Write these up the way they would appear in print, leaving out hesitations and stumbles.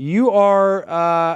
You are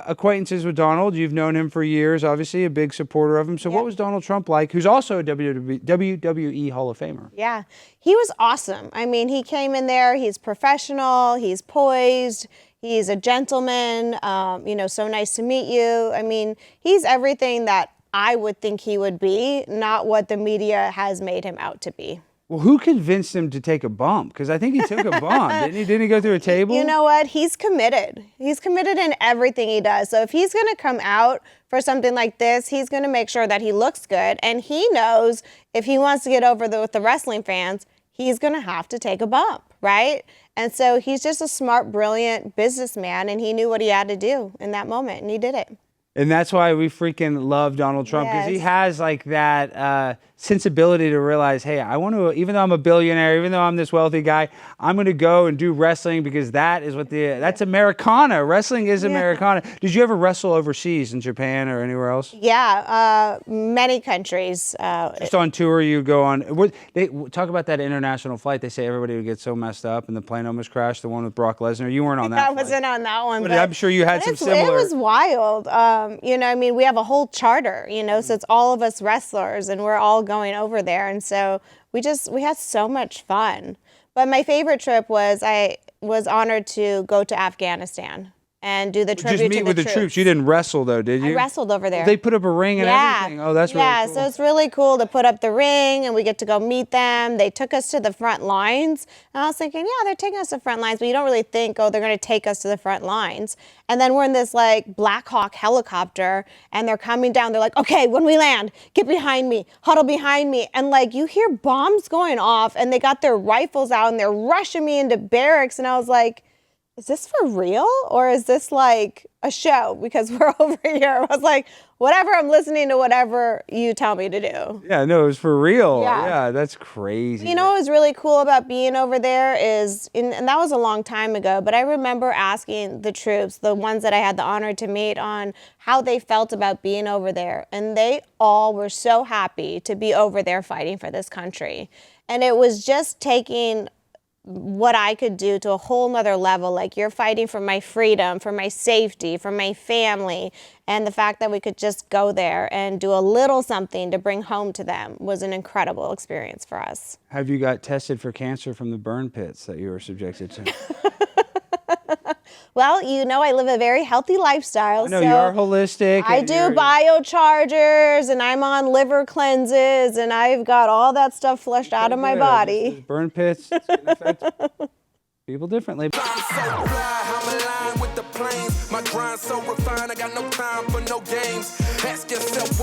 acquaintances with Donald. You've known him for years, obviously, a big supporter of him. So what was Donald Trump like, who's also a WWE Hall of Famer? Yeah, he was awesome. I mean, he came in there, he's professional, he's poised, he's a gentleman, so nice to meet you. I mean, he's everything that I would think he would be, not what the media has made him out to be. Well, who convinced him to take a bump? Because I think he took a bump. Didn't he go through a table? You know what? He's committed. He's committed in everything he does. So if he's going to come out for something like this, he's going to make sure that he looks good. And he knows if he wants to get over with the wrestling fans, he's going to have to take a bump, right? And so he's just a smart, brilliant businessman, and he knew what he had to do in that moment, and he did it. And that's why we freaking love Donald Trump, because he has like that sensibility to realize, hey, I want to, even though I'm a billionaire, even though I'm this wealthy guy, I'm going to go and do wrestling because that is what that's Americana. Wrestling is Americana. Did you ever wrestle overseas in Japan or anywhere else? Yeah, many countries. Just on tour, you go on. They talk about that international flight. They say everybody would get so messed up and the plane almost crashed. The one with Brock Lesnar. You weren't on that. I wasn't on that one. But I'm sure you had some similar. It was wild. I mean, we have a whole charter, so it's all of us wrestlers, and we're all going over there. And so we had so much fun. But my favorite trip was I was honored to go to Afghanistan and do the tribute to the troops. Just meet with the troops. You didn't wrestle, though, did you? I wrestled over there. They put up a ring and everything. Oh, that's really cool. Yeah, so it's really cool to put up the ring, and we get to go meet them. They took us to the front lines. And I was thinking, yeah, they're taking us to the front lines, but you don't really think, oh, they're going to take us to the front lines. And then we're in this, Black Hawk helicopter, and they're coming down. They're like, okay, when we land, get behind me, huddle behind me. And, you hear bombs going off, and they got their rifles out, and they're rushing me into barracks. And I was like, is this for real, or is this a show because we're over here? I was like, whatever, I'm listening to whatever you tell me to do. Yeah, no, it was for real. Yeah, that's crazy. You know what was really cool about being over there is, and that was a long time ago, but I remember asking the troops, the ones that I had the honor to meet, on how they felt about being over there. And they all were so happy to be over there fighting for this country. And it was just taking what I could do to a whole nother level. You're fighting for my freedom, for my safety, for my family. And the fact that we could just go there and do a little something to bring home to them was an incredible experience for us. Have you got tested for cancer from the burn pits that you were subjected to? Well, I live a very healthy lifestyle. No, you are holistic. I do biochargers, and I'm on liver cleanses, and I've got all that stuff flushed out of my body. Burn pits, it's gonna affect people differently. My grind so refined, I got no time for no games. Ask yourself